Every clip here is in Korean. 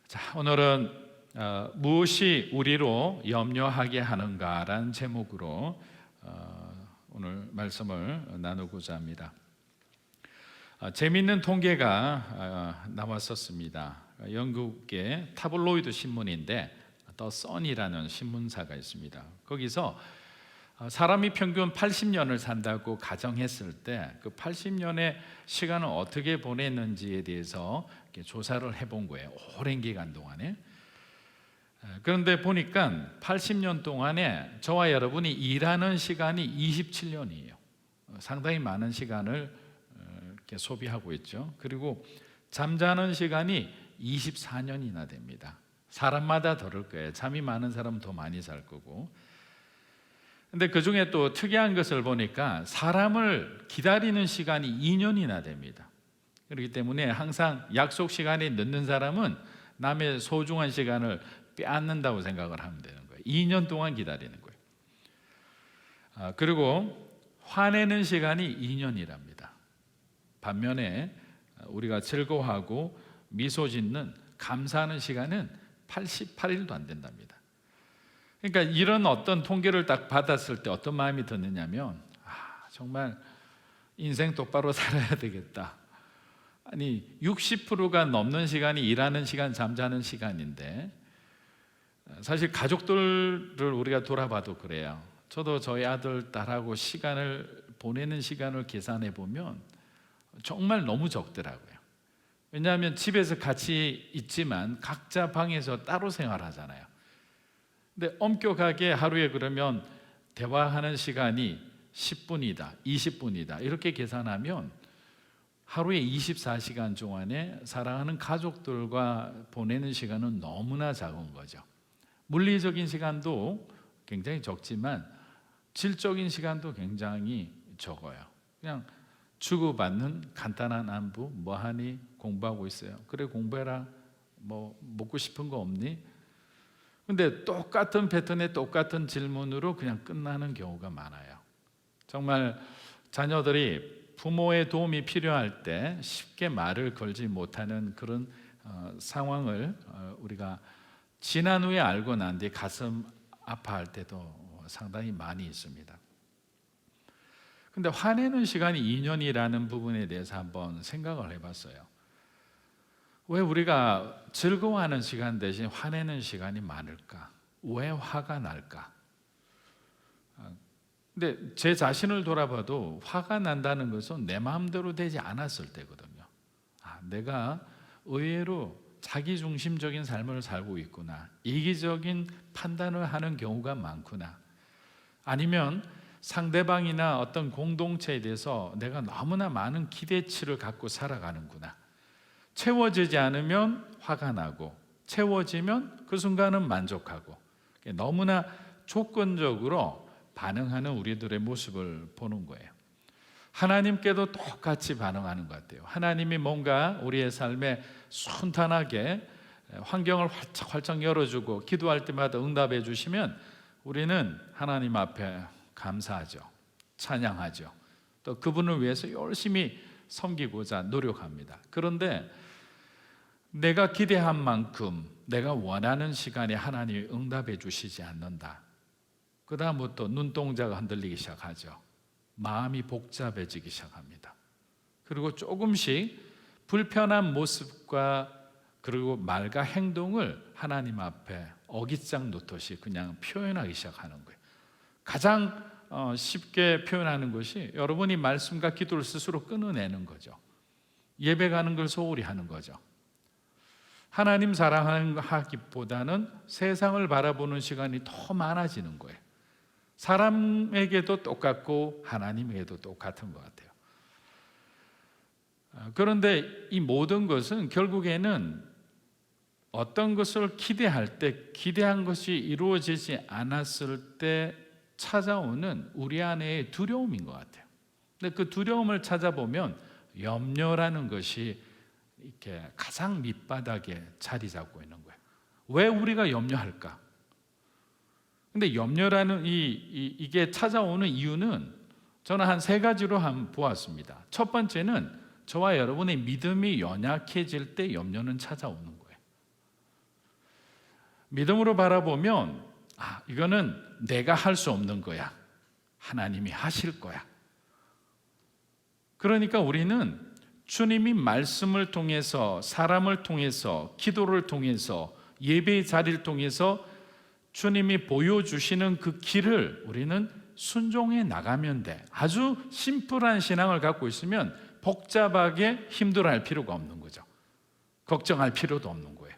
자, 오늘은 무엇이 우리로 염려하게 하는가라는 제목으로 오늘 말씀을 나누고자 합니다. 재미있는 통계가 나왔었습니다. 영국의 타블로이드 신문인데 더 선이라는 신문사가 있습니다. 거기서 사람이 평균 80년을 산다고 가정했을 때 그 80년의 시간을 어떻게 보냈는지에 대해서 조사를 해본 거예요. 오랜 기간 동안에. 그런데 보니까 80년 동안에 저와 여러분이 일하는 시간이 27년이에요. 상당히 많은 시간을 이렇게 소비하고 있죠. 그리고 잠자는 시간이 24년이나 됩니다. 사람마다 다를 거예요. 잠이 많은 사람은 더 많이 잘 거고. 근데 그 중에 또 특이한 것을 보니까 사람을 기다리는 시간이 2년이나 됩니다. 그렇기 때문에 항상 약속 시간에 늦는 사람은 남의 소중한 시간을 빼앗는다고 생각을 하면 되는 거예요. 2년 동안 기다리는 거예요. 그리고 화내는 시간이 2년이랍니다. 반면에 우리가 즐거워하고 미소 짓는 감사하는 시간은 88일도 안 된답니다. 그러니까 이런 어떤 통계를 딱 받았을 때 어떤 마음이 드느냐면 정말 인생 똑바로 살아야 되겠다. 아니 60%가 넘는 시간이 일하는 시간, 잠자는 시간인데 사실 가족들을 우리가 돌아봐도 그래요. 저도 저희 아들, 딸하고 시간을 보내는 시간을 계산해 보면 정말 너무 적더라고요. 왜냐하면 집에서 같이 있지만 각자 방에서 따로 생활하잖아요. 근데 엄격하게 하루에 그러면 대화하는 시간이 10분이다, 20분이다 이렇게 계산하면 하루에 24시간 동안에 사랑하는 가족들과 보내는 시간은 너무나 작은 거죠. 물리적인 시간도 굉장히 적지만 질적인 시간도 굉장히 적어요. 그냥 주고받는 간단한 안부, 뭐하니? 공부하고 있어요. 그래 공부해라. 뭐 먹고 싶은 거 없니? 근데 똑같은 패턴의 똑같은 질문으로 그냥 끝나는 경우가 많아요. 정말 자녀들이 부모의 도움이 필요할 때 쉽게 말을 걸지 못하는 그런 상황을 우리가 지난 후에 알고 난 뒤에 가슴 아파할 때도 상당히 많이 있습니다. 근데 화내는 시간이 2년이라는 부분에 대해서 한번 생각을 해봤어요. 왜 우리가 즐거워하는 시간 대신 화내는 시간이 많을까? 왜 화가 날까? 근데 제 자신을 돌아봐도 화가 난다는 것은 내 마음대로 되지 않았을 때거든요. 내가 의외로 자기중심적인 삶을 살고 있구나. 이기적인 판단을 하는 경우가 많구나. 아니면 상대방이나 어떤 공동체에 대해서 내가 너무나 많은 기대치를 갖고 살아가는구나. 채워지지 않으면 화가 나고 채워지면 그 순간은 만족하고 너무나 조건적으로 반응하는 우리들의 모습을 보는 거예요. 하나님께도 똑같이 반응하는 것 같아요. 하나님이 뭔가 우리의 삶에 순탄하게 환경을 활짝 열어주고 기도할 때마다 응답해 주시면 우리는 하나님 앞에 감사하죠. 찬양하죠. 또 그분을 위해서 열심히 섬기고자 노력합니다. 그런데 내가 기대한 만큼 내가 원하는 시간에 하나님이 응답해 주시지 않는다. 그 다음부터 눈동자가 흔들리기 시작하죠. 마음이 복잡해지기 시작합니다. 그리고 조금씩 불편한 모습과 그리고 말과 행동을 하나님 앞에 어깃장 놓듯이 그냥 표현하기 시작하는 거예요. 가장 쉽게 표현하는 것이 여러분이 말씀과 기도를 스스로 끊어내는 거죠. 예배 가는 걸 소홀히 하는 거죠. 하나님 사랑하기보다는 세상을 바라보는 시간이 더 많아지는 거예요. 사람에게도 똑같고 하나님에게도 똑같은 것 같아요. 그런데 이 모든 것은 결국에는 어떤 것을 기대할 때 기대한 것이 이루어지지 않았을 때 찾아오는 우리 안의 두려움인 것 같아요. 근데 그 두려움을 찾아보면 염려라는 것이 이렇게 가장 밑바닥에 자리 잡고 있는 거예요. 왜 우리가 염려할까? 근데 염려라는 이게 찾아오는 이유는 저는 한 3가지로 한번 보았습니다. 첫 번째는 저와 여러분의 믿음이 연약해질 때 염려는 찾아오는 거예요. 믿음으로 바라보면 이거는 내가 할 수 없는 거야. 하나님이 하실 거야. 그러니까 우리는 주님이 말씀을 통해서, 사람을 통해서, 기도를 통해서, 예배의 자리를 통해서 주님이 보여주시는 그 길을 우리는 순종해 나가면 돼. 아주 심플한 신앙을 갖고 있으면 복잡하게 힘들어할 필요가 없는 거죠. 걱정할 필요도 없는 거예요.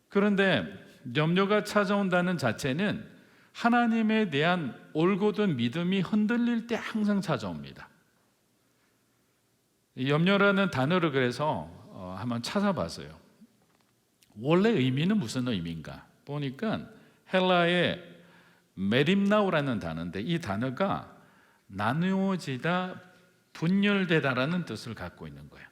그런데 염려가 찾아온다는 자체는 하나님에 대한 올곧은 믿음이 흔들릴 때 항상 찾아옵니다. 염려라는 단어를 그래서 한번 찾아봤어요. 원래 의미는 무슨 의미인가 보니까 헬라의 메림나우라는 단어인데, 이 단어가 나누어지다, 분열되다라는 뜻을 갖고 있는 거예요.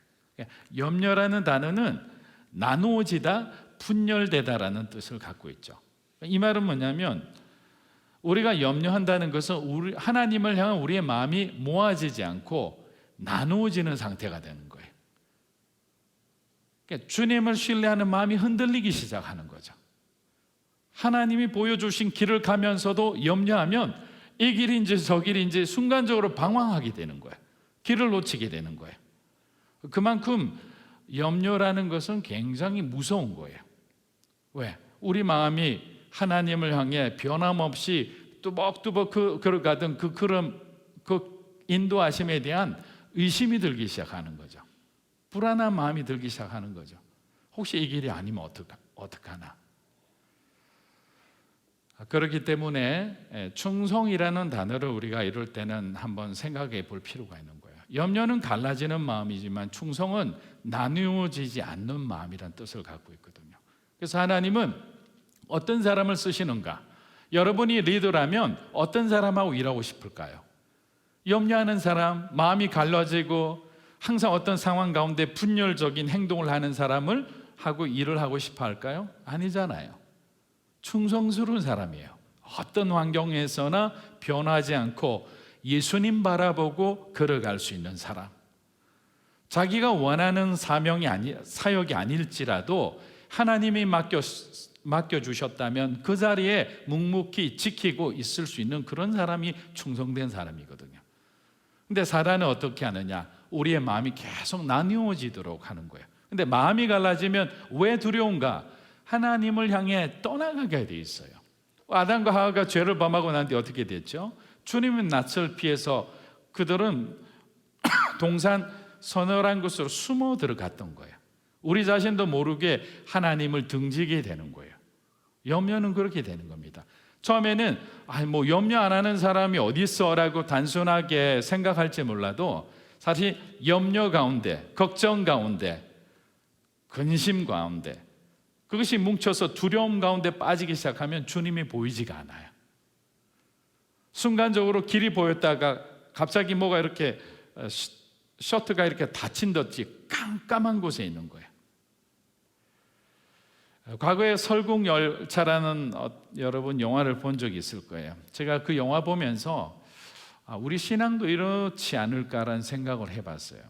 염려라는 단어는 나누어지다, 분열되다라는 뜻을 갖고 있죠. 이 말은 뭐냐면 우리가 염려한다는 것은 하나님을 향한 우리의 마음이 모아지지 않고 나누어지는 상태가 되는 거예요. 그러니까 주님을 신뢰하는 마음이 흔들리기 시작하는 거죠. 하나님이 보여주신 길을 가면서도 염려하면 이 길인지 저 길인지 순간적으로 방황하게 되는 거예요. 길을 놓치게 되는 거예요. 그만큼 염려라는 것은 굉장히 무서운 거예요. 왜? 우리 마음이 하나님을 향해 변함없이 뚜벅뚜벅 걸어가던 그 걸음, 그 인도하심에 대한 의심이 들기 시작하는 거죠. 불안한 마음이 들기 시작하는 거죠. 혹시 이 길이 아니면 어떡하나? 그렇기 때문에 충성이라는 단어를 우리가 이럴 때는 한번 생각해 볼 필요가 있는 거예요. 염려는 갈라지는 마음이지만 충성은 나누어지지 않는 마음이라는 뜻을 갖고 있거든요. 그래서 하나님은 어떤 사람을 쓰시는가? 여러분이 리더라면 어떤 사람하고 일하고 싶을까요? 염려하는 사람, 마음이 갈라지고 항상 어떤 상황 가운데 분열적인 행동을 하는 사람을 하고 일을 하고 싶어 할까요? 아니잖아요. 충성스러운 사람이에요. 어떤 환경에서나 변하지 않고 예수님 바라보고 걸어갈 수 있는 사람. 자기가 원하는 사역이 아닐지라도 하나님이 맡겨주셨다면 그 자리에 묵묵히 지키고 있을 수 있는 그런 사람이 충성된 사람이거든요. 근데 사단은 어떻게 하느냐? 우리의 마음이 계속 나누어지도록 하는 거예요. 근데 마음이 갈라지면 왜 두려운가? 하나님을 향해 떠나가게 돼 있어요. 아담과 하와가 죄를 범하고 난 뒤 어떻게 됐죠? 주님은 낯을 피해서 그들은 동산 서늘한 곳으로 숨어 들어갔던 거예요. 우리 자신도 모르게 하나님을 등지게 되는 거예요. 염려는 그렇게 되는 겁니다. 처음에는 염려 안 하는 사람이 어디 있어라고 단순하게 생각할지 몰라도 사실 염려 가운데, 걱정 가운데, 근심 가운데, 그것이 뭉쳐서 두려움 가운데 빠지기 시작하면 주님이 보이지가 않아요. 순간적으로 길이 보였다가 갑자기 뭐가 이렇게 셔츠가 이렇게 닫힌 듯이 깜깜한 곳에 있는 거예요. 과거에 설국열차라는 여러분 영화를 본 적이 있을 거예요. 제가 그 영화 보면서 우리 신앙도 이렇지 않을까라는 생각을 해봤어요.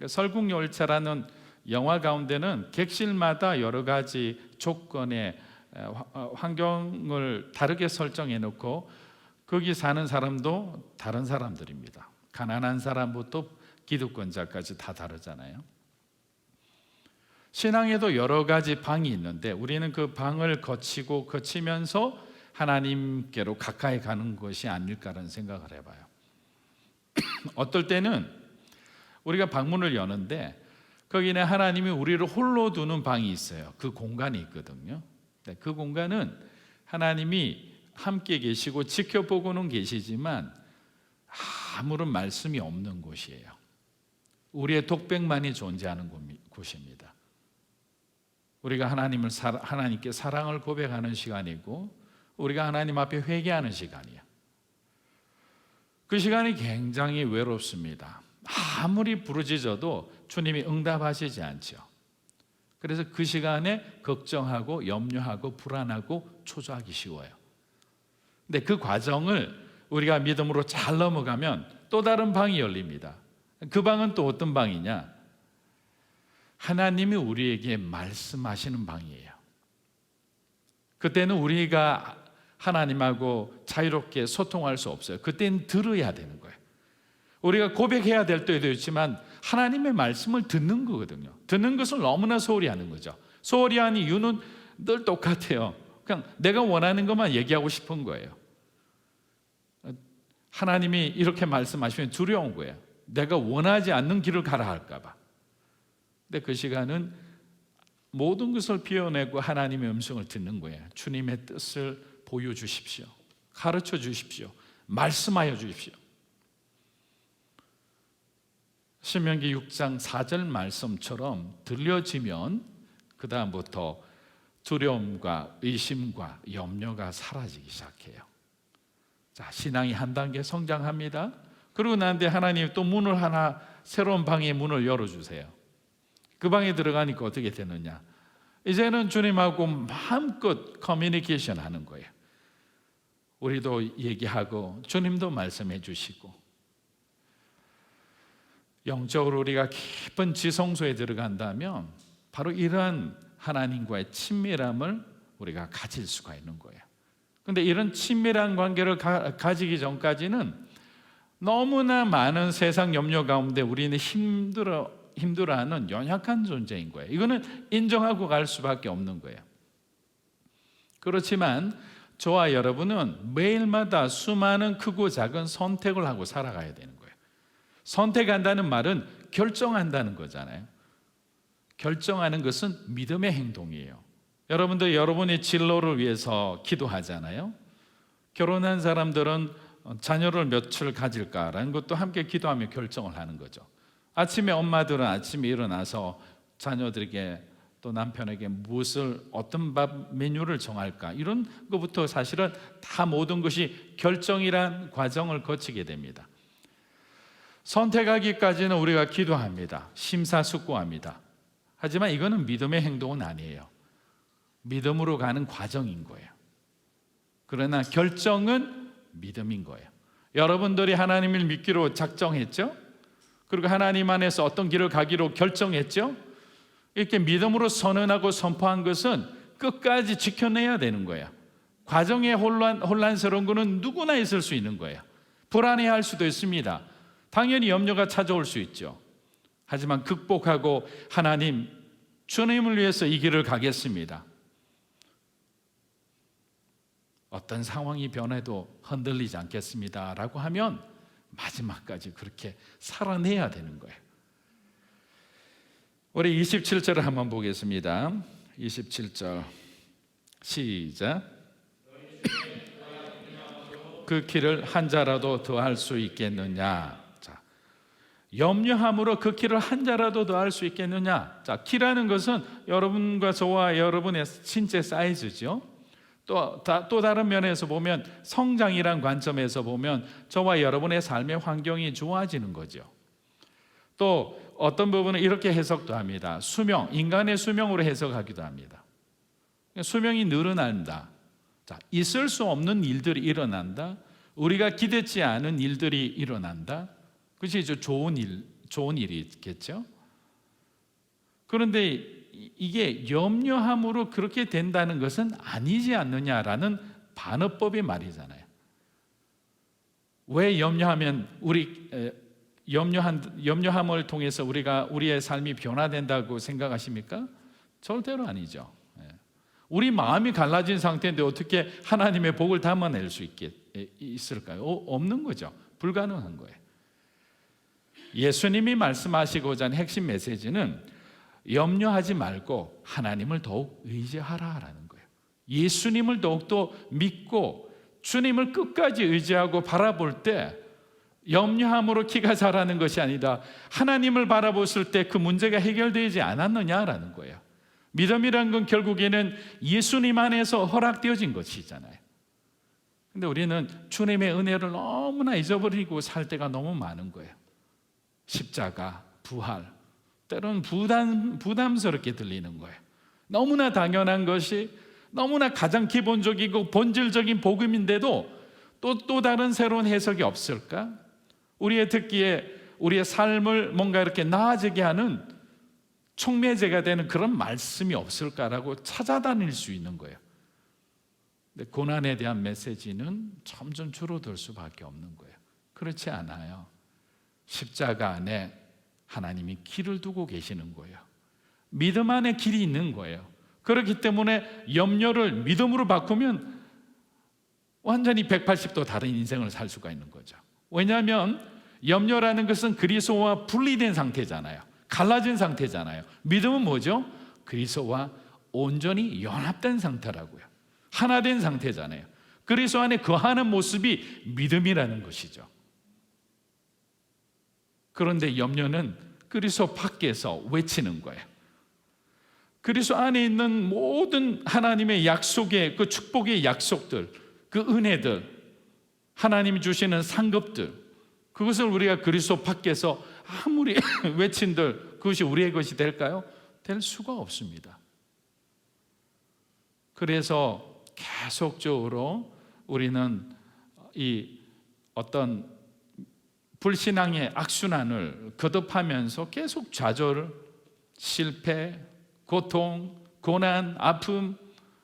설국열차라는 영화 가운데는 객실마다 여러 가지 조건의 환경을 다르게 설정해 놓고 거기 사는 사람도 다른 사람들입니다. 가난한 사람부터 기득권자까지 다 다르잖아요. 신앙에도 여러 가지 방이 있는데 우리는 그 방을 거치면서 하나님께로 가까이 가는 것이 아닐까라는 생각을 해봐요. 어떨 때는 우리가 방문을 여는데 거기는 하나님이 우리를 홀로 두는 방이 있어요. 그 공간이 있거든요. 그 공간은 하나님이 함께 계시고 지켜보고는 계시지만 아무런 말씀이 없는 곳이에요. 우리의 독백만이 존재하는 곳입니다. 우리가 하나님께 사랑을 고백하는 시간이고 우리가 하나님 앞에 회개하는 시간이에요. 그 시간이 굉장히 외롭습니다. 아무리 부르짖어도 주님이 응답하시지 않죠. 그래서 그 시간에 걱정하고 염려하고 불안하고 초조하기 쉬워요. 근데 그 과정을 우리가 믿음으로 잘 넘어가면 또 다른 방이 열립니다. 그 방은 또 어떤 방이냐? 하나님이 우리에게 말씀하시는 방이에요. 그때는 우리가 하나님하고 자유롭게 소통할 수 없어요. 그때는 들어야 되는 거예요. 우리가 고백해야 될 때도 있지만 하나님의 말씀을 듣는 거거든요. 듣는 것을 너무나 소홀히 하는 거죠. 소홀히 하는 이유는 늘 똑같아요. 그냥 내가 원하는 것만 얘기하고 싶은 거예요. 하나님이 이렇게 말씀하시면 두려운 거예요. 내가 원하지 않는 길을 가라 할까 봐. 근데 그 시간은 모든 것을 비워내고 하나님의 음성을 듣는 거예요. 주님의 뜻을 보여주십시오. 가르쳐 주십시오. 말씀하여 주십시오. 신명기 6장 4절 말씀처럼 들려지면 그 다음부터 두려움과 의심과 염려가 사라지기 시작해요. 자, 신앙이 한 단계 성장합니다. 그러고 난 뒤에 하나님 또 문을 하나, 새로운 방의 문을 열어주세요. 그 방에 들어가니까 어떻게 되느냐, 이제는 주님하고 마음껏 커뮤니케이션 하는 거예요. 우리도 얘기하고 주님도 말씀해 주시고, 영적으로 우리가 깊은 지성소에 들어간다면 바로 이러한 하나님과의 친밀함을 우리가 가질 수가 있는 거예요. 그런데 이런 친밀한 관계를 가지기 전까지는 너무나 많은 세상 염려 가운데 우리는 힘들어하는 연약한 존재인 거예요. 이거는 인정하고 갈 수밖에 없는 거예요. 그렇지만 저와 여러분은 매일마다 수많은 크고 작은 선택을 하고 살아가야 되는 거예요. 선택한다는 말은 결정한다는 거잖아요. 결정하는 것은 믿음의 행동이에요. 여러분도 여러분의 진로를 위해서 기도하잖아요. 결혼한 사람들은 자녀를 몇을 가질까라는 것도 함께 기도하며 결정을 하는 거죠. 아침에 엄마들은 아침에 일어나서 자녀들에게 또 남편에게 어떤 밥 메뉴를 정할까, 이런 것부터 사실은 다 모든 것이 결정이란 과정을 거치게 됩니다. 선택하기까지는 우리가 기도합니다. 심사숙고합니다. 하지만 이거는 믿음의 행동은 아니에요. 믿음으로 가는 과정인 거예요. 그러나 결정은 믿음인 거예요. 여러분들이 하나님을 믿기로 작정했죠? 그리고 하나님 안에서 어떤 길을 가기로 결정했죠? 이렇게 믿음으로 선언하고 선포한 것은 끝까지 지켜내야 되는 거예요. 과정에 혼란스러운 것은 누구나 있을 수 있는 거예요. 불안해할 수도 있습니다. 당연히 염려가 찾아올 수 있죠. 하지만 극복하고 하나님, 주님을 위해서 이 길을 가겠습니다. 어떤 상황이 변해도 흔들리지 않겠습니다 라고 하면 마지막까지 그렇게 살아내야 되는 거예요. 우리 27절을 한번 보겠습니다. 27절 시작. 그 길을 한 자라도 더할 수 있겠느냐. 자, 염려함으로 그 길을 한 자라도 더할 수 있겠느냐. 자, 키라는 것은 여러분과 저와 여러분의 신체 사이즈죠. 또 다른 면에서 보면 성장이란 관점에서 보면 저와 여러분의 삶의 환경이 좋아지는 거죠. 또 어떤 부분은 이렇게 해석도 합니다. 수명, 인간의 수명으로 해석하기도 합니다. 수명이 늘어난다. 자, 있을 수 없는 일들이 일어난다. 우리가 기대치 않은 일들이 일어난다. 그것이 좋은 일이겠죠. 그런데 이게 염려함으로 그렇게 된다는 것은 아니지 않느냐라는 반어법의 말이잖아요. 왜 염려하면 염려함을 통해서 우리의 삶이 변화된다고 생각하십니까? 절대로 아니죠. 우리 마음이 갈라진 상태인데 어떻게 하나님의 복을 담아낼 수 있을까요? 없는 거죠. 불가능한 거예요. 예수님이 말씀하시고자 하는 핵심 메시지는 염려하지 말고 하나님을 더욱 의지하라라는 거예요. 예수님을 더욱더 믿고 주님을 끝까지 의지하고 바라볼 때 염려함으로 키가 자라는 것이 아니다. 하나님을 바라봤을 때 그 문제가 해결되지 않았느냐라는 거예요. 믿음이란 건 결국에는 예수님 안에서 허락되어진 것이잖아요. 근데 우리는 주님의 은혜를 너무나 잊어버리고 살 때가 너무 많은 거예요. 십자가, 부활, 때로는 부담스럽게 들리는 거예요. 너무나 당연한 것이, 너무나 가장 기본적이고 본질적인 복음인데도 또 다른 새로운 해석이 없을까? 우리의 듣기에 우리의 삶을 뭔가 이렇게 나아지게 하는 촉매제가 되는 그런 말씀이 없을까라고 찾아다닐 수 있는 거예요. 근데 고난에 대한 메시지는 점점 줄어들 수밖에 없는 거예요. 그렇지 않아요. 십자가 안에 하나님이 길을 두고 계시는 거예요. 믿음 안에 길이 있는 거예요. 그렇기 때문에 염려를 믿음으로 바꾸면 완전히 180도 다른 인생을 살 수가 있는 거죠. 왜냐하면 염려라는 것은 그리스도와 분리된 상태잖아요. 갈라진 상태잖아요. 믿음은 뭐죠? 그리스도와 온전히 연합된 상태라고요. 하나 된 상태잖아요. 그리스도 안에 거하는 모습이 믿음이라는 것이죠. 그런데 염려는 그리스도 밖에서 외치는 거예요. 그리스도 안에 있는 모든 하나님의 약속의 그 축복의 약속들, 그 은혜들, 하나님이 주시는 상급들, 그것을 우리가 그리스도 밖에서 아무리 외친들 그것이 우리의 것이 될까요? 될 수가 없습니다. 그래서 계속적으로 우리는 이 어떤 불신앙의 악순환을 거듭하면서 계속 좌절, 실패, 고통, 고난, 아픔,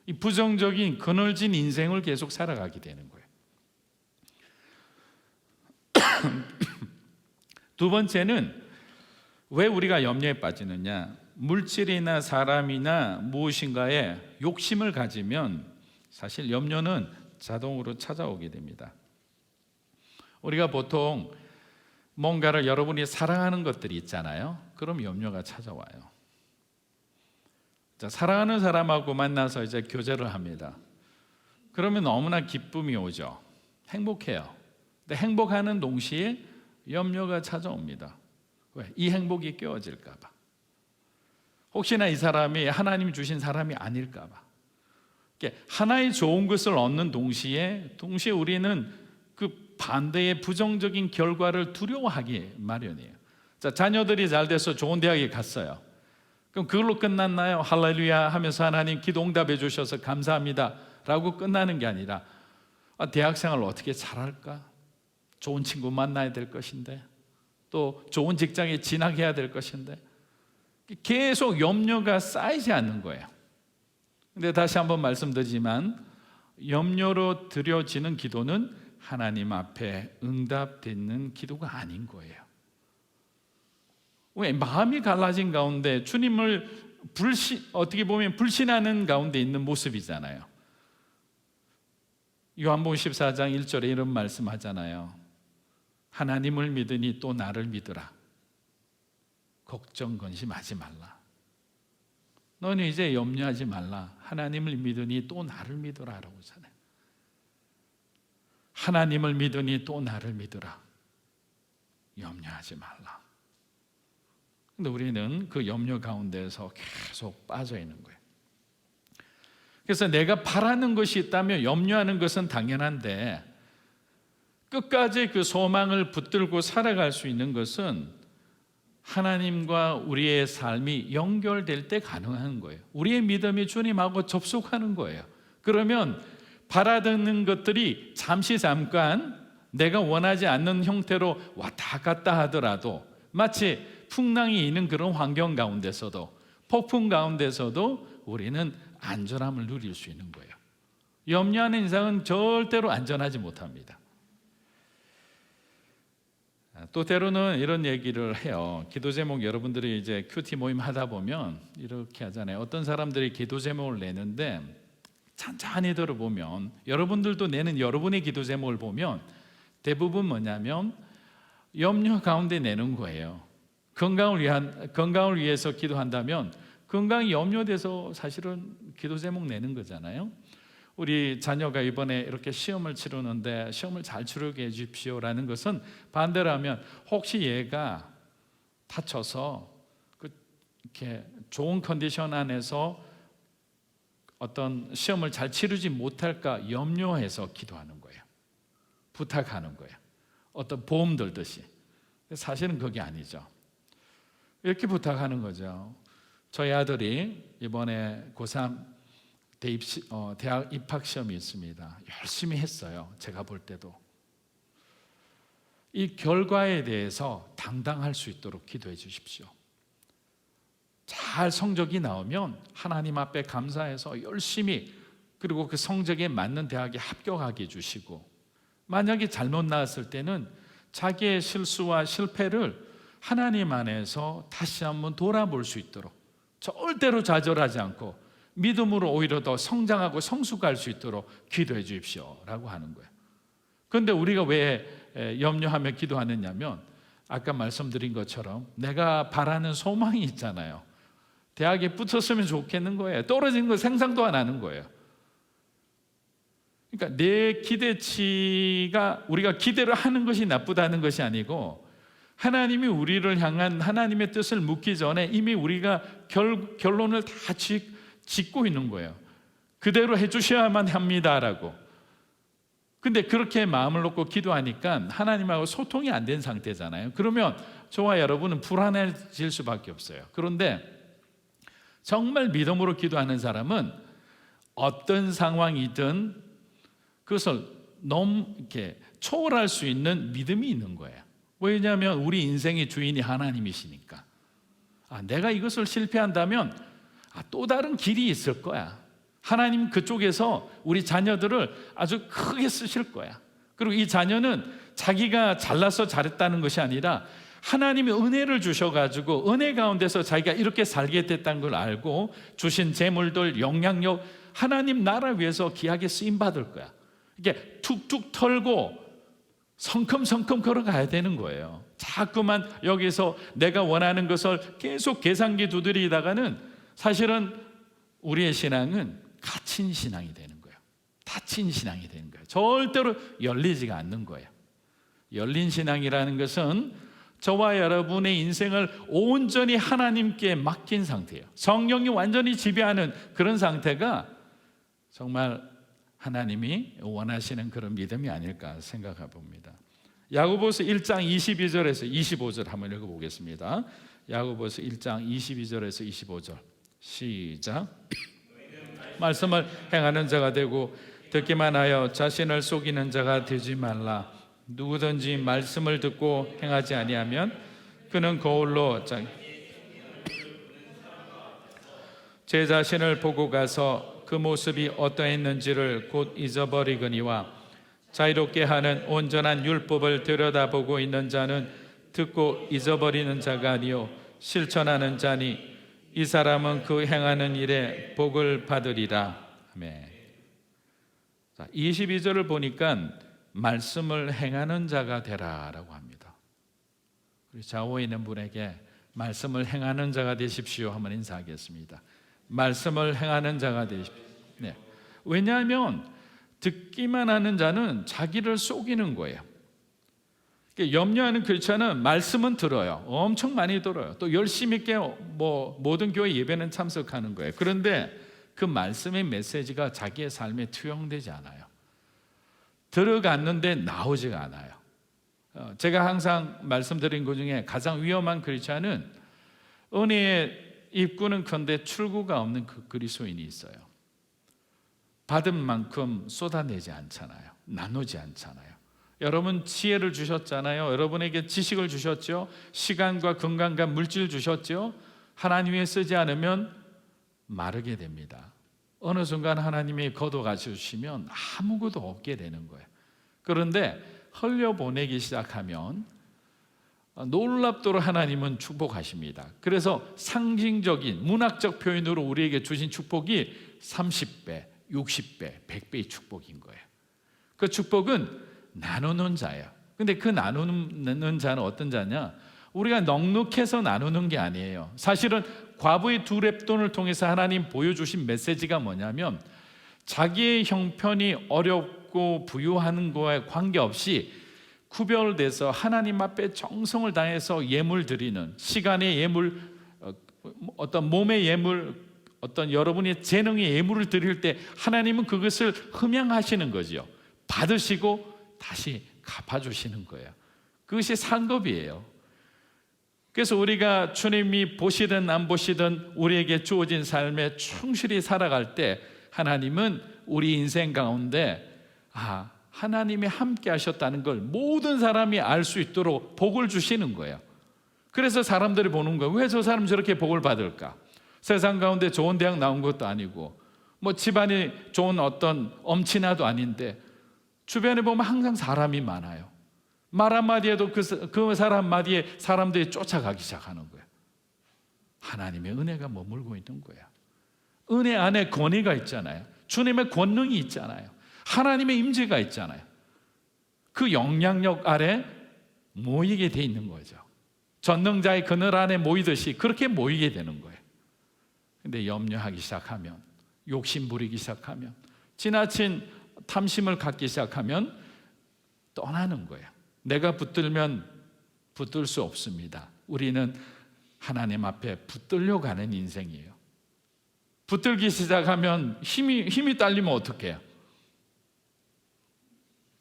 이 부정적인 그늘진 인생을 계속 살아가게 되는 거예요. 두 번째는 왜 우리가 염려에 빠지느냐? 물질이나 사람이나 무엇인가에 욕심을 가지면 사실 염려는 자동으로 찾아오게 됩니다. 우리가 보통 뭔가를 여러분이 사랑하는 것들이 있잖아요. 그럼 염려가 찾아와요. 자, 사랑하는 사람하고 만나서 이제 교제를 합니다. 그러면 너무나 기쁨이 오죠. 행복해요. 근데 행복하는 동시에 염려가 찾아옵니다. 왜? 이 행복이 깨어질까 봐. 혹시나 이 사람이 하나님이 주신 사람이 아닐까 봐. 하나의 좋은 것을 얻는 동시에 우리는 그 반대의 부정적인 결과를 두려워하기 마련이에요. 자, 자녀들이 잘 돼서 좋은 대학에 갔어요. 그럼 그걸로 끝났나요? 할렐루야 하면서 하나님 기도 응답해 주셔서 감사합니다 라고 끝나는 게 아니라 대학생활을 어떻게 잘할까? 좋은 친구 만나야 될 것인데, 또 좋은 직장에 진학해야 될 것인데, 계속 염려가 쌓이지 않는 거예요. 근데 다시 한번 말씀드리지만 염려로 드려지는 기도는 하나님 앞에 응답되는 기도가 아닌 거예요. 왜? 마음이 갈라진 가운데 주님을 어떻게 보면 불신하는 가운데 있는 모습이잖아요. 요한복음 14장 1절에 이런 말씀하잖아요. 하나님을 믿으니 또 나를 믿으라. 걱정 근심하지 말라. 너는 이제 염려하지 말라. 하나님을 믿으니 또 나를 믿으라라고 하잖아요. 하나님을 믿으니 또 나를 믿으라. 염려하지 말라. 근데 우리는 그 염려 가운데서 계속 빠져 있는 거예요. 그래서 내가 바라는 것이 있다면 염려하는 것은 당연한데, 끝까지 그 소망을 붙들고 살아갈 수 있는 것은 하나님과 우리의 삶이 연결될 때 가능한 거예요. 우리의 믿음이 주님하고 접속하는 거예요. 그러면 바라는 것들이 잠깐 내가 원하지 않는 형태로 왔다 갔다 하더라도, 마치 풍랑이 있는 그런 환경 가운데서도, 폭풍 가운데서도 우리는 안전함을 누릴 수 있는 거예요. 염려하는 인생은 절대로 안전하지 못합니다. 또 때로는 이런 얘기를 해요. 기도 제목, 여러분들이 이제 큐티 모임 하다 보면 이렇게 하잖아요. 어떤 사람들이 기도 제목을 내는데 찬찬히 들어보면, 여러분들도 내는 여러분의 기도 제목을 보면 대부분 뭐냐면 염려 가운데 내는 거예요. 건강을 위해서 기도한다면 건강이 염려돼서 사실은 기도 제목 내는 거잖아요. 우리 자녀가 이번에 이렇게 시험을 치르는데 시험을 잘 치르게 해 주십시오라는 것은 반대로 하면 혹시 얘가 다쳐서 이렇게 좋은 컨디션 안에서 어떤 시험을 잘 치르지 못할까 염려해서 기도하는 거예요. 부탁하는 거예요. 어떤 보험 들듯이. 사실은 그게 아니죠. 이렇게 부탁하는 거죠. 저희 아들이 이번에 고3 대학 입학 시험이 있습니다. 열심히 했어요. 제가 볼 때도. 이 결과에 대해서 당당할 수 있도록 기도해 주십시오. 잘 성적이 나오면 하나님 앞에 감사해서 열심히 그리고 그 성적에 맞는 대학에 합격하게 해주시고, 만약에 잘못 나왔을 때는 자기의 실수와 실패를 하나님 안에서 다시 한번 돌아볼 수 있도록 절대로 좌절하지 않고 믿음으로 오히려 더 성장하고 성숙할 수 있도록 기도해 주십시오 라고 하는 거예요. 그런데 우리가 왜 염려하며 기도하느냐면, 아까 말씀드린 것처럼 내가 바라는 소망이 있잖아요. 대학에 붙었으면 좋겠는 거예요. 떨어진 거 생각도 안 하는 거예요. 그러니까 내 기대치가, 우리가 기대를 하는 것이 나쁘다는 것이 아니고, 하나님이 우리를 향한 하나님의 뜻을 묻기 전에 이미 우리가 결론을 다 짓고 있는 거예요. 그대로 해주셔야만 합니다라고. 근데 그렇게 마음을 놓고 기도하니까 하나님하고 소통이 안 된 상태잖아요. 그러면 저와 여러분은 불안해질 수밖에 없어요. 그런데 정말 믿음으로 기도하는 사람은 어떤 상황이든 그것을 이렇게 초월할 수 있는 믿음이 있는 거예요. 왜냐하면 우리 인생의 주인이 하나님이시니까. 내가 이것을 실패한다면 또 다른 길이 있을 거야. 하나님 그쪽에서 우리 자녀들을 아주 크게 쓰실 거야. 그리고 이 자녀는 자기가 잘나서 잘했다는 것이 아니라 하나님이 은혜를 주셔가지고 은혜 가운데서 자기가 이렇게 살게 됐다는 걸 알고 주신 재물들, 영향력, 하나님 나라 위해서 귀하게 쓰임받을 거야. 이게 툭툭 털고 성큼성큼 걸어가야 되는 거예요. 자꾸만 여기서 내가 원하는 것을 계속 계산기 두드리다가는 사실은 우리의 신앙은 갇힌 신앙이 되는 거예요. 닫힌 신앙이 되는 거예요. 절대로 열리지가 않는 거예요. 열린 신앙이라는 것은 저와 여러분의 인생을 온전히 하나님께 맡긴 상태예요. 성령이 완전히 지배하는 그런 상태가 정말 하나님이 원하시는 그런 믿음이 아닐까 생각해 봅니다. 야고보서 1장 22절에서 25절 한번 읽어보겠습니다. 야고보서 1장 22절에서 25절 시작. 말씀을 행하는 자가 되고 듣기만 하여 자신을 속이는 자가 되지 말라. 누구든지 말씀을 듣고 행하지 아니하면 그는 거울로 제 자신을 보고 가서 그 모습이 어떠했는지를 곧 잊어버리거니와, 자유롭게 하는 온전한 율법을 들여다보고 있는 자는 듣고 잊어버리는 자가 아니요 실천하는 자니 이 사람은 그 행하는 일에 복을 받으리라. 아멘. 22절을 보니까 말씀을 행하는 자가 되라라고 합니다. 우리 좌우에 있는 분에게 말씀을 행하는 자가 되십시오 한번 인사하겠습니다. 말씀을 행하는 자가 되십시오. 네. 왜냐하면 듣기만 하는 자는 자기를 속이는 거예요. 염려하는 크리스천은 말씀은 들어요. 엄청 많이 들어요. 또 열심히 있게 모든 교회 예배는 참석하는 거예요. 그런데 그 말씀의 메시지가 자기의 삶에 투영되지 않아요. 들어갔는데 나오지가 않아요. 제가 항상 말씀드린 것 중에 가장 위험한 크리스천은 은혜의 입구는 큰데 출구가 없는 그 그리스도인이 있어요. 받은 만큼 쏟아내지 않잖아요. 나누지 않잖아요. 여러분 지혜를 주셨잖아요. 여러분에게 지식을 주셨죠. 시간과 건강과 물질 주셨죠. 하나님 위해 쓰지 않으면 마르게 됩니다. 어느 순간 하나님이 걷어가주시면 아무것도 없게 되는 거예요. 그런데 흘려보내기 시작하면 놀랍도록 하나님은 축복하십니다. 그래서 상징적인 문학적 표현으로 우리에게 주신 축복이 30배, 60배, 100배의 축복인 거예요. 그 축복은 나누는 자예요. 근데 그 나누는 자는 어떤 자냐? 우리가 넉넉해서 나누는 게 아니에요. 사실은 과부의 두 렙돈을 통해서 하나님 보여주신 메시지가 뭐냐면, 자기의 형편이 어렵고 부유한 거에 관계없이 구별돼서 하나님 앞에 정성을 다해서 예물 드리는, 시간의 예물, 어떤 몸의 예물, 어떤 여러분의 재능의 예물을 드릴 때 하나님은 그것을 흠양하시는 거죠. 받으시고 다시 갚아주시는 거예요. 그것이 상급이에요. 그래서 우리가 주님이 보시든 안 보시든 우리에게 주어진 삶에 충실히 살아갈 때 하나님은 우리 인생 가운데 하나님이 함께 하셨다는 걸 모든 사람이 알 수 있도록 복을 주시는 거예요. 그래서 사람들이 보는 거예요. 왜 저 사람 저렇게 복을 받을까? 세상 가운데 좋은 대학 나온 것도 아니고 뭐 집안이 좋은 어떤 엄친아도 아닌데 주변에 보면 항상 사람이 많아요. 말 한마디에도 그 사람 한마디에 사람들이 쫓아가기 시작하는 거예요. 하나님의 은혜가 머물고 있는 거예요. 은혜 안에 권위가 있잖아요. 주님의 권능이 있잖아요. 하나님의 임재가 있잖아요. 그 영향력 아래 모이게 돼 있는 거죠. 전능자의 그늘 안에 모이듯이 그렇게 모이게 되는 거예요. 근데 염려하기 시작하면, 욕심 부리기 시작하면, 지나친 탐심을 갖기 시작하면 떠나는 거예요. 내가 붙들면 붙들 수 없습니다. 우리는 하나님 앞에 붙들려 가는 인생이에요. 붙들기 시작하면 힘이 딸리면 어떡해요?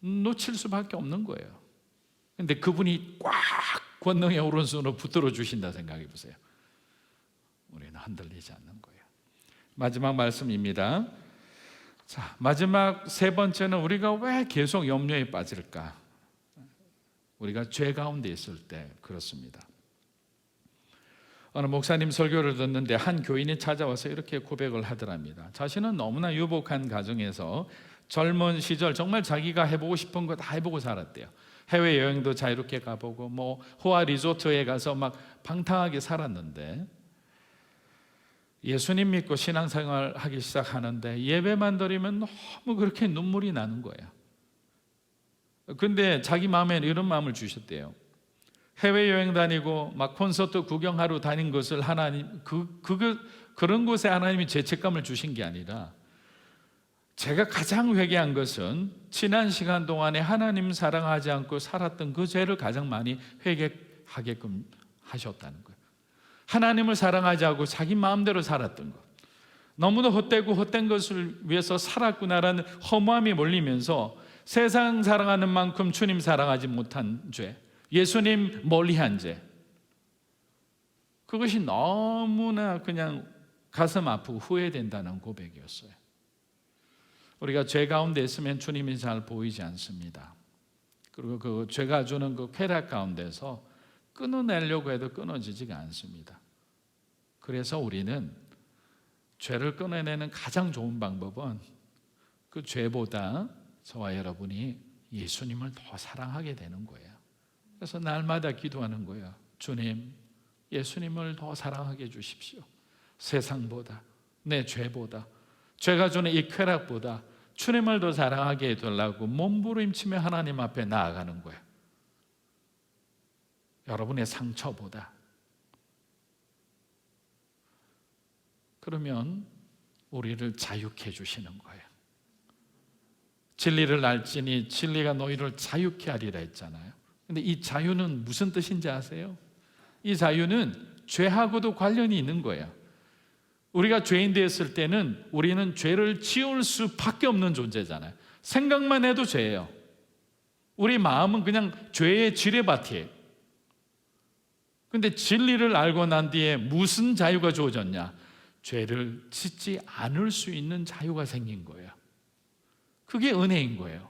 놓칠 수밖에 없는 거예요. 근데 그분이 꽉 권능의 오른손으로 붙들어 주신다 생각해 보세요. 우리는 흔들리지 않는 거예요. 마지막 말씀입니다. 자, 마지막 세 번째는 우리가 왜 계속 염려에 빠질까? 우리가 죄 가운데 있을 때 그렇습니다. 어느 목사님 설교를 듣는데 한 교인이 찾아와서 이렇게 고백을 하더랍니다. 자신은 너무나 유복한 가정에서 젊은 시절 정말 자기가 해보고 싶은 거 다 해보고 살았대요. 해외여행도 자유롭게 가보고 뭐 호화 리조트에 가서 막 방탕하게 살았는데 예수님 믿고 신앙생활 하기 시작하는데 예배만 드리면 너무 그렇게 눈물이 나는 거예요. 근데 자기 마음에 이런 마음을 주셨대요. 해외여행 다니고 막 콘서트 구경하러 다닌 것을 하나님 그런 곳에 하나님이 죄책감을 주신 게 아니라 제가 가장 회개한 것은 지난 시간 동안에 하나님 사랑하지 않고 살았던 그 죄를 가장 많이 회개하게끔 하셨다는 거예요. 하나님을 사랑하지 않고 자기 마음대로 살았던 것, 너무나 헛되고 헛된 것을 위해서 살았구나라는 허무함이 몰리면서 세상 사랑하는 만큼 주님 사랑하지 못한 죄, 예수님 멀리한 죄, 그것이 너무나 그냥 가슴 아프고 후회된다는 고백이었어요. 우리가 죄 가운데 있으면 주님이 잘 보이지 않습니다. 그리고 그 죄가 주는 그 쾌락 가운데서 끊어내려고 해도 끊어지지가 않습니다. 그래서 우리는 죄를 끊어내는 가장 좋은 방법은 그 죄보다 저와 여러분이 예수님을 더 사랑하게 되는 거예요. 그래서 날마다 기도하는 거예요. 주님, 예수님을 더 사랑하게 해주십시오. 세상보다, 내 죄보다, 죄가 주는 이 쾌락보다 주님을 더 사랑하게 해달라고 몸부림치며 하나님 앞에 나아가는 거예요. 여러분의 상처보다. 그러면 우리를 자유케 해주시는 거예요. 진리를 알지니 진리가 너희를 자유케 하리라 했잖아요. 근데 이 자유는 무슨 뜻인지 아세요? 이 자유는 죄하고도 관련이 있는 거예요. 우리가 죄인 되었을 때는 우리는 죄를 지을 수밖에 없는 존재잖아요. 생각만 해도 죄예요. 우리 마음은 그냥 죄의 지뢰밭이에요. 근데 진리를 알고 난 뒤에 무슨 자유가 주어졌냐? 죄를 짓지 않을 수 있는 자유가 생긴 거예요. 그게 은혜인 거예요.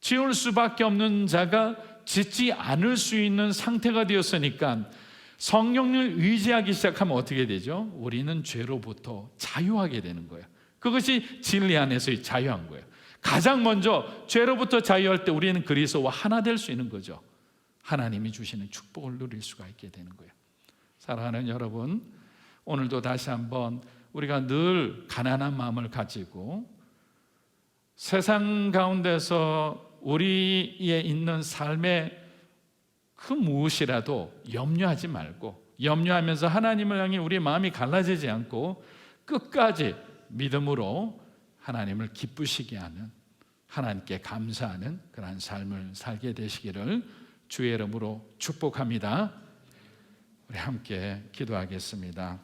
지을 수밖에 없는 자가 짓지 않을 수 있는 상태가 되었으니까 성령을 의지하기 시작하면 어떻게 되죠? 우리는 죄로부터 자유하게 되는 거예요. 그것이 진리 안에서의 자유한 거예요. 가장 먼저 죄로부터 자유할 때 우리는 그리스도와 하나 될 수 있는 거죠. 하나님이 주시는 축복을 누릴 수가 있게 되는 거예요. 사랑하는 여러분, 오늘도 다시 한번 우리가 늘 가난한 마음을 가지고 세상 가운데서 우리에 있는 삶의 그 무엇이라도 염려하지 말고, 염려하면서 하나님을 향해 우리의 마음이 갈라지지 않고 끝까지 믿음으로 하나님을 기쁘시게 하는, 하나님께 감사하는 그러한 삶을 살게 되시기를 주의 이름으로 축복합니다. 우리 함께 기도하겠습니다.